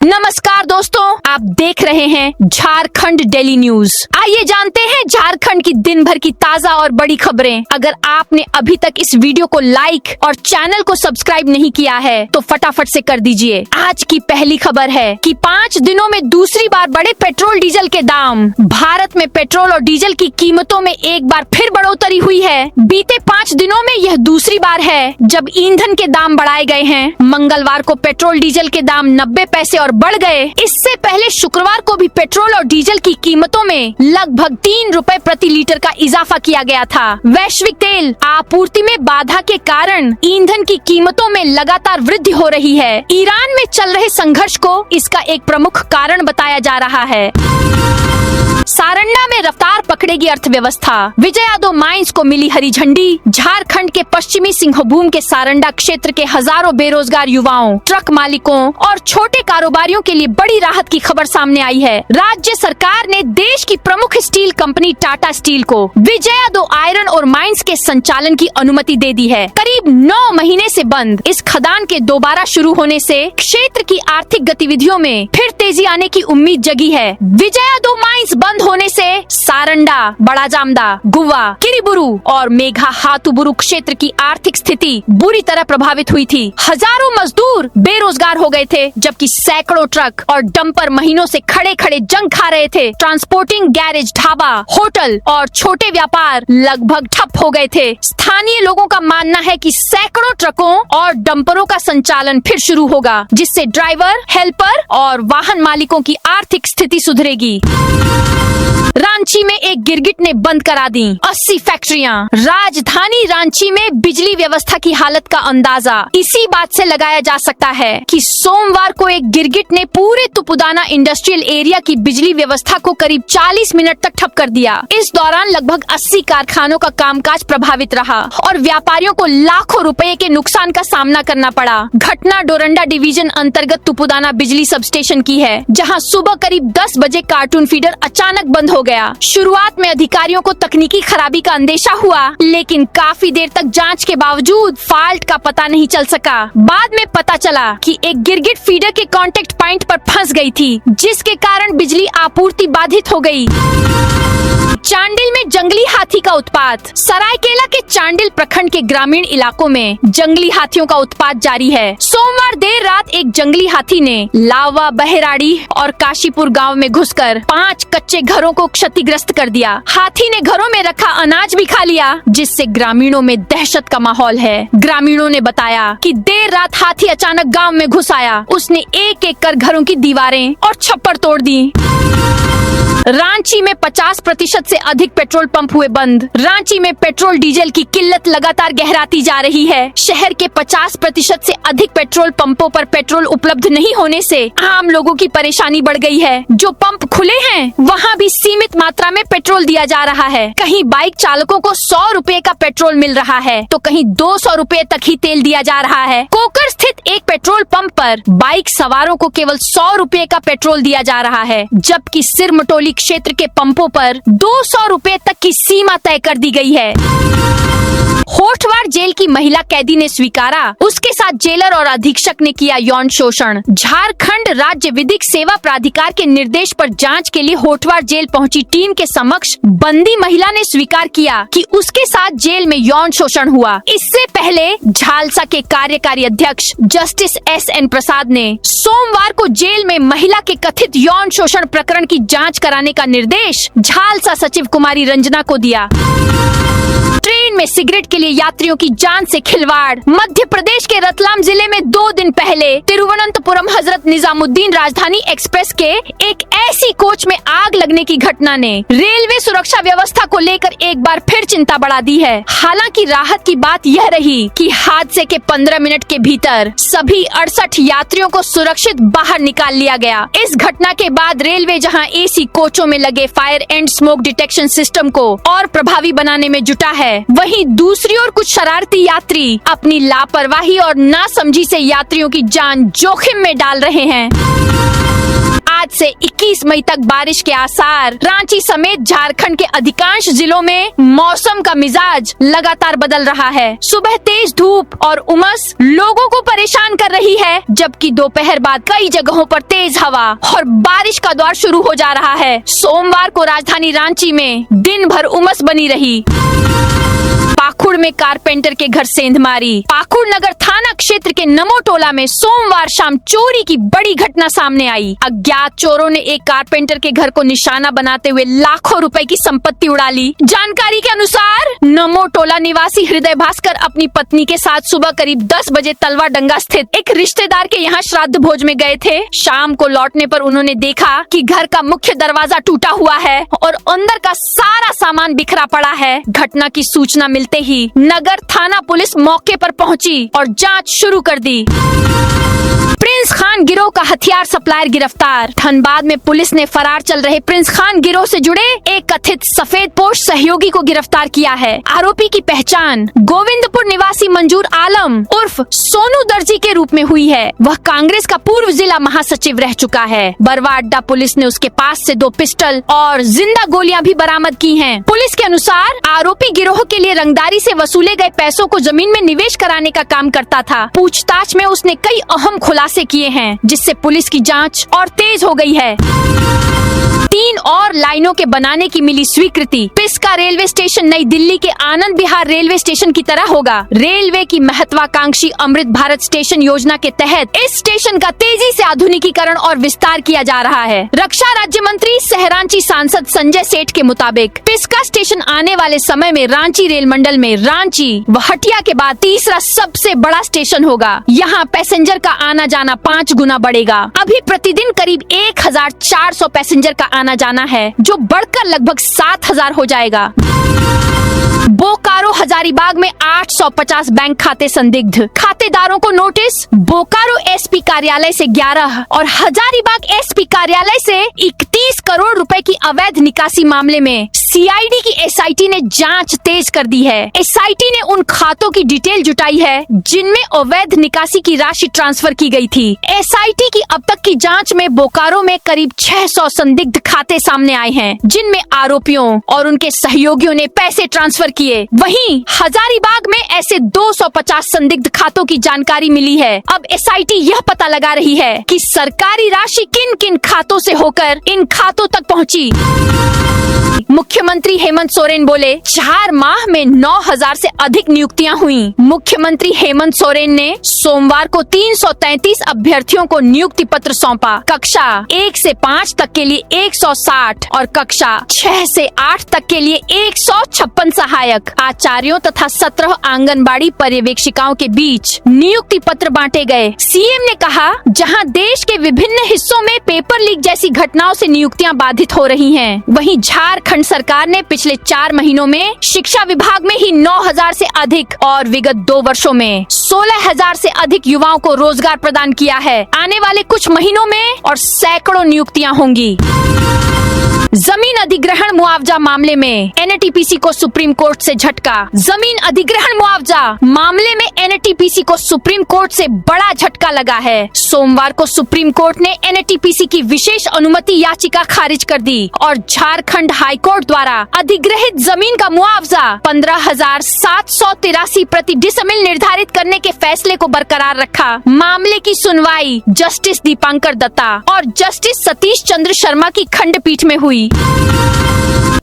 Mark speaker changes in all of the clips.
Speaker 1: नमस्कार दोस्तों, आप देख रहे हैं झारखंड डेली न्यूज। आइए जानते हैं झारखंड की दिन भर की ताजा और बड़ी खबरें। अगर आपने अभी तक इस वीडियो को लाइक और चैनल को सब्सक्राइब नहीं किया है तो फटाफट से कर दीजिए। आज की पहली खबर है कि 5 दिनों में दूसरी बार बढ़े पेट्रोल डीजल के दाम। भारत में पेट्रोल और डीजल की कीमतों में एक बार फिर बढ़ोतरी हुई है। बीते 5 दिनों में यह दूसरी बार है जब ईंधन के दाम बढ़ाए गए हैं। मंगलवार को पेट्रोल डीजल के दाम 90 पैसे और बढ़ गए। इससे पहले शुक्रवार को भी पेट्रोल और डीजल की कीमतों में लगभग 3 रुपए प्रति लीटर का इजाफा किया गया था। वैश्विक तेल आपूर्ति में बाधा के कारण ईंधन की कीमतों में लगातार वृद्धि हो रही है। ईरान में चल रहे संघर्ष को इसका एक प्रमुख कारण बताया जा रहा है। सारंडा में रफ्तार पकड़ेगी अर्थव्यवस्था। विजयादो माइंस को मिली हरी झंडी। झारखंड के पश्चिमी सिंहभूम के सारंडा क्षेत्र के हजारों बेरोजगार युवाओं, ट्रक मालिकों और छोटे कारोबारियों के लिए बड़ी राहत की खबर सामने आई है। राज्य सरकार ने देश की प्रमुख स्टील कंपनी टाटा स्टील को विजयादो आयरन और माइंस के संचालन की अनुमति दे दी है। करीब 9 महीने से बंद इस खदान के दोबारा शुरू होने से क्षेत्र की आर्थिक गतिविधियों में फिर तेजी आने की उम्मीद जगी है। विजयादो माइंस बंद होने से सारंडा, बड़ा जामदा, गुवा, किरीबुरु और मेघा हाथुबुरु क्षेत्र की आर्थिक स्थिति बुरी तरह प्रभावित हुई थी। हजारों मजदूर बेरोजगार हो गए थे, जबकि सैकड़ों ट्रक और डंपर महीनों से खड़े खड़े जंग खा रहे थे। ट्रांसपोर्टिंग, गैरेज, ढाबा, होटल और छोटे व्यापार लगभग ठप हो गए थे। स्थानीय लोगों का मानना है कि सैकड़ों ट्रकों और डंपरों का संचालन फिर शुरू होगा, जिससे ड्राइवर, हेल्पर और वाहन मालिकों की आर्थिक स्थिति सुधरेगी। रांची में एक गिरगिट ने बंद करा दी 80 फैक्ट्रियां। राजधानी रांची में बिजली व्यवस्था की हालत का अंदाजा इसी बात से लगाया जा सकता है कि सोमवार को एक गिरगिट ने पूरे तुपुदाना इंडस्ट्रियल एरिया की बिजली व्यवस्था को करीब 40 मिनट तक ठप कर दिया। इस दौरान लगभग 80 कारखानों का कामकाज प्रभावित रहा और व्यापारियों को लाखों रुपए के नुकसान का सामना करना पड़ा। घटना डोरंडा डिवीजन अंतर्गत तुपुदाना बिजली सब स्टेशन की है, जहाँ सुबह करीब 10 बजे कार्टून फीडर अचानक बंद हो गया। शुरुआत में अधिकारियों को तकनीकी खराबी का अंदेशा हुआ, लेकिन काफी देर तक जांच के बावजूद फॉल्ट का पता नहीं चल सका। बाद में पता चला कि एक गिरगिट फीडर के कांटेक्ट पॉइंट पर फंस गई थी, जिसके कारण बिजली आपूर्ति बाधित हो गई। चांडिल में जंगली हाथी का उत्पात। सरायकेला के चांडिल प्रखंड के ग्रामीण इलाकों में जंगली हाथियों का उत्पात जारी है। सोमवार देर रात एक जंगली हाथी ने लावा, बहराड़ी और काशीपुर गांव में घुसकर 5 कच्चे घरों को क्षतिग्रस्त कर दिया। हाथी ने घरों में रखा अनाज भी खा लिया, जिससे ग्रामीणों में दहशत का माहौल है। ग्रामीणों ने बताया कि देर रात हाथी अचानक गाँव में घुस आया। उसने एक-एक कर घरों की दीवारें और छप्पर तोड़ दी। रांची में 50% से अधिक पेट्रोल पंप हुए बंद। रांची में पेट्रोल डीजल की किल्लत लगातार गहराती जा रही है। शहर के 50% से अधिक पेट्रोल पंपों पर पेट्रोल उपलब्ध नहीं होने से आम लोगों की परेशानी बढ़ गई है। जो पंप खुले हैं, वहाँ भी सीमित मात्रा में पेट्रोल दिया जा रहा है। कहीं बाइक चालकों को 100 रुपए का पेट्रोल मिल रहा है, तो कहीं 200 रुपए तक ही तेल दिया जा रहा है। कोकर स्थित एक पेट्रोल पंप पर बाइक सवारों को केवल 100 रुपए का पेट्रोल दिया जा रहा है, जबकि सिरमटोली क्षेत्र के पंपों पर 200 रुपए तक की सीमा तय कर दी गई है। होठवार जेल की महिला कैदी ने स्वीकारा, उसके साथ जेलर और अधीक्षक ने किया यौन शोषण। झारखंड राज्य विधिक सेवा प्राधिकार के निर्देश पर जांच के लिए होठवार जेल पहुंची टीम के समक्ष बंदी महिला ने स्वीकार किया कि उसके साथ जेल में यौन शोषण हुआ। इससे पहले झालसा के कार्यकारी अध्यक्ष जस्टिस SN प्रसाद ने सोमवार को जेल में महिला के कथित यौन शोषण प्रकरण की जाँच कराने का निर्देश झालसा सचिव कुमारी रंजना को दिया। ट्रेन में सिगरेट के लिए यात्रियों की जान से खिलवाड़। मध्य प्रदेश के रतलाम जिले में 2 दिन पहले तिरुवनंतपुरम हजरत निजामुद्दीन राजधानी एक्सप्रेस के एक ऐसी कोच में आग लगने की घटना ने रेलवे सुरक्षा व्यवस्था को लेकर एक बार फिर चिंता बढ़ा दी है। हालांकि राहत की बात यह रही कि हादसे के 15 मिनट के भीतर सभी 68 यात्रियों को सुरक्षित बाहर निकाल लिया गया। इस घटना के बाद रेलवे जहां AC कोचों में लगे fire and smoke detection system को और प्रभावी बनाने में जुटा है, वहीं दूसरी ओर कुछ शरारती यात्री अपनी लापरवाही और नासमझी से यात्रियों की जान जोखिम में डाल रहे हैं। आज आज से 21 मई तक बारिश के आसार। रांची समेत झारखंड के अधिकांश जिलों में मौसम का मिजाज लगातार बदल रहा है। सुबह तेज धूप और उमस लोगों को परेशान कर रही है, जबकि दोपहर बाद कई जगहों पर तेज हवा और बारिश का दौर शुरू हो जा रहा है। सोमवार को राजधानी रांची में दिन भर उमस बनी रही। पाकुड़ में कारपेंटर के घर सेंधमारी। पाकुड़ नगर थाना क्षेत्र के नमो टोला में सोमवार शाम चोरी की बड़ी घटना सामने आई। अज्ञात चोरों ने एक कारपेंटर के घर को निशाना बनाते हुए लाखों रुपए की संपत्ति उड़ा ली। जानकारी के अनुसार नमो टोला निवासी हृदय भास्कर अपनी पत्नी के साथ सुबह करीब 10 बजे तलवा डंगा स्थित एक रिश्तेदार के यहाँ श्राद्ध भोज में गए थे। शाम को लौटने पर उन्होंने देखा कि घर का मुख्य दरवाजा टूटा हुआ है और अंदर का सारा सामान बिखरा पड़ा है। घटना की सूचना मिलते ही नगर थाना पुलिस मौके पर पहुंची और जांच शुरू कर दी। प्रिंस खान गिरोह का हथियार सप्लायर गिरफ्तार। धनबाद में पुलिस ने फरार चल रहे प्रिंस खान गिरोह से जुड़े एक कथित सफेद पोश सहयोगी को गिरफ्तार किया है। आरोपी की पहचान गोविंदपुर निवासी मंजूर आलम उर्फ सोनू दर्जी के रूप में हुई है। वह कांग्रेस का पूर्व जिला महासचिव रह चुका है। बरवा अड्डा पुलिस ने उसके पास से 2 पिस्टल और जिंदा गोलियां भी बरामद की हैं। पुलिस के अनुसार आरोपी गिरोह के लिए रंगदारी से वसूले गए पैसों को जमीन में निवेश कराने का काम करता था। पूछताछ में उसने कई अहम खुलासे किए हैं, जिससे पुलिस की जांच और तेज हो गई है। 3 और लाइनों के बनाने की मिली स्वीकृति। पिस्का रेलवे स्टेशन नई दिल्ली के आनंद विहार रेलवे स्टेशन की तरह होगा। रेलवे की महत्वाकांक्षी अमृत भारत स्टेशन योजना के तहत इस स्टेशन का तेजी से आधुनिकीकरण और विस्तार किया जा रहा है। रक्षा राज्य मंत्री सह रांची सांसद संजय सेठ के मुताबिक पिस्का स्टेशन आने वाले समय में रांची रेल मंडल में रांची व हटिया के बाद तीसरा सबसे बड़ा स्टेशन होगा। यहाँ पैसेंजर का आना जाना 5 गुना बढ़ेगा। अभी प्रतिदिन करीब 1400 पैसेंजर का आना जाना है, जो बढ़कर लगभग 7000 हो जाएगा। बोकारो हजारीबाग में 850 बैंक खाते संदिग्ध। खातेदारों को नोटिस। बोकारो एसपी कार्यालय से 11 और हजारीबाग एसपी कार्यालय से 31 करोड़ रुपए की अवैध निकासी मामले में सीआईडी की एसआईटी ने जांच तेज कर दी है। एसआईटी ने उन खातों की डिटेल जुटाई है जिनमें अवैध निकासी की राशि ट्रांसफर की गई थी। एसआईटी की अब तक की जांच में बोकारो में करीब 600 संदिग्ध खाते सामने आए हैं, जिनमें आरोपियों और उनके सहयोगियों ने पैसे ट्रांसफर किए। वहीं हजारीबाग में ऐसे 250 संदिग्ध खातों की जानकारी मिली है। अब एसआईटी यह पता लगा रही है कि सरकारी राशि किन किन खातों से होकर इन खातों तक पहुंची। मुख्यमंत्री हेमंत सोरेन बोले 4 माह में 9000 से अधिक नियुक्तियां हुई। मुख्यमंत्री हेमंत सोरेन ने सोमवार को 333 अभ्यर्थियों को नियुक्ति पत्र सौंपा। कक्षा 1 से 5 तक के लिए 160 और कक्षा 6 से 8 तक के लिए 156 सहायक आचार्यों तथा 17 आंगनबाड़ी पर्यवेक्षिकाओं के बीच नियुक्ति पत्र बांटे गए। सीएम ने कहा, जहां देश के विभिन्न हिस्सों में पेपर लीक जैसी घटनाओं से नियुक्तियां बाधित हो रही हैं, वहीं झारखंड सरकार ने पिछले 4 महीनों में शिक्षा विभाग में ही 9000 से अधिक और विगत 2 वर्षों में 16000 से अधिक युवाओं को रोजगार प्रदान किया है। आने वाले कुछ महीनों में और सैकड़ों नियुक्तियां होंगी। जमीन अधिग्रहण मुआवजा मामले में एनटीपीसी को सुप्रीम कोर्ट से झटका। जमीन अधिग्रहण मुआवजा मामले में एनटीपीसी को सुप्रीम कोर्ट से बड़ा झटका लगा है। सोमवार को सुप्रीम कोर्ट ने एनटीपीसी की विशेष अनुमति याचिका खारिज कर दी और झारखंड हाई कोर्ट द्वारा अधिग्रहित जमीन का मुआवजा 15,783 प्रति डिसमिल निर्धारित करने के फैसले को बरकरार रखा। मामले की सुनवाई जस्टिस दीपांकर दत्ता और जस्टिस सतीश चंद्र शर्मा की खंडपीठ में हुई।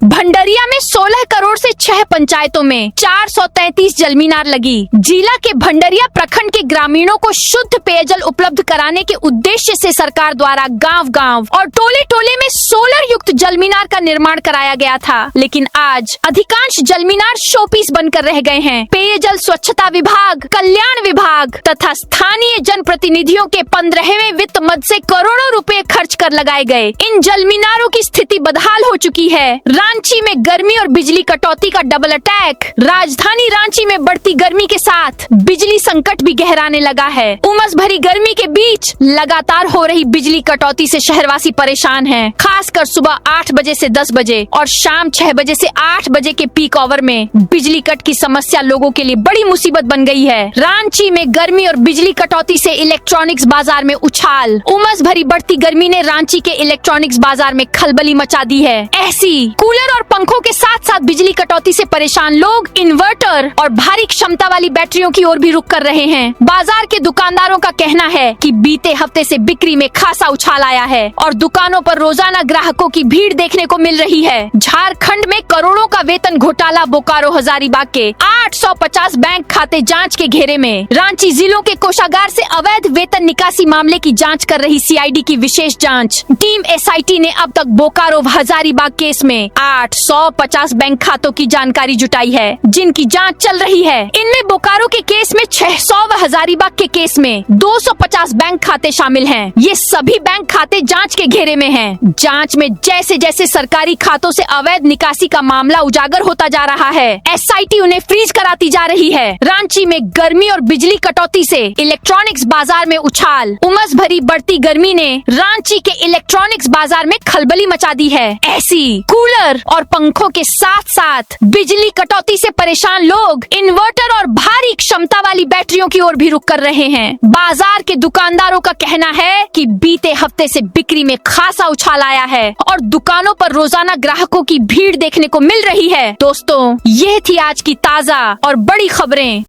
Speaker 1: भंडरिया में 16 करोड़ से 6 पंचायतों में 433 जलमीनार लगी। जिला के भंडरिया प्रखंड के ग्रामीणों को शुद्ध पेयजल उपलब्ध कराने के उद्देश्य से सरकार द्वारा गांव-गांव और टोले-टोले में सोलर युक्त जलमीनार का निर्माण कराया गया था, लेकिन आज अधिकांश जलमीनार शोपीस बनकर रह गए हैं। पेयजल स्वच्छता विभाग, कल्याण विभाग तथा स्थानीय जनप्रतिनिधियों के 15वें वित्त मद से करोड़ों रुपए खर्च कर लगाए गए इन जलमीनारों की स्थिति बदहाल हो चुकी है। रांची में गर्मी और बिजली कटौती का डबल अटैक। राजधानी रांची में बढ़ती गर्मी के साथ बिजली संकट भी गहराने लगा है। उमस भरी गर्मी के बीच लगातार हो रही बिजली कटौती से शहरवासी परेशान हैं। खासकर सुबह 8 बजे से 10 बजे और शाम 6 बजे से 8 बजे के पीक आवर में बिजली कट की समस्या लोगों के लिए बड़ी मुसीबत बन गई है। रांची में गर्मी और बिजली कटौती से इलेक्ट्रॉनिक्स बाजार में उछाल। उमस भरी बढ़ती गर्मी ने रांची के इलेक्ट्रॉनिक्स बाजार में खलबली मचा दी है। ऐसी कूलर और पंखों के साथ साथ बिजली कटौती से परेशान लोग इन्वर्टर और भारी क्षमता वाली बैटरियों की ओर भी रुख कर रहे हैं। बाजार के दुकानदारों का कहना है कि बीते हफ्ते से बिक्री में खासा उछाल आया है और दुकानों पर रोजाना ग्राहकों की भीड़ देखने को मिल रही है। झारखंड में करोड़ों का वेतन घोटाला। बोकारो हजारीबाग के 850 बैंक खाते जांच के घेरे में। रांची जिलों के कोषागार से अवैध वेतन निकासी मामले की जांच कर रही सीआईडी की विशेष जांच टीम एसआईटी ने अब तक बोकारो हजारीबाग केस में 850 बैंक खातों की जानकारी जुटाई है, जिनकी जांच चल रही है। इनमें बोकारो के केस में 600 व हजारीबाग के केस में 250 बैंक खाते शामिल हैं। ये सभी बैंक खाते जांच के घेरे में हैं। जांच में जैसे जैसे सरकारी खातों से अवैध निकासी का मामला उजागर होता जा रहा है, एसआईटी उन्हें फ्रीज कराती जा रही है। रांची में गर्मी और बिजली कटौती से इलेक्ट्रॉनिक्स बाजार में उछाल। उमस भरी बढ़ती गर्मी ने रांची के इलेक्ट्रॉनिक्स बाजार में खलबली मचा दी है। ऐसी कूलर और पंखों के साथ साथ बिजली कटौती से परेशान लोग इन्वर्टर और भारी क्षमता वाली बैटरियों की ओर भी रुख कर रहे हैं। बाजार के दुकानदारों का कहना है कि बीते हफ्ते से बिक्री में खासा उछाल आया है और दुकानों पर रोजाना ग्राहकों की भीड़ देखने को मिल रही है। दोस्तों, ये थी आज की ताजा और बड़ी खबरें।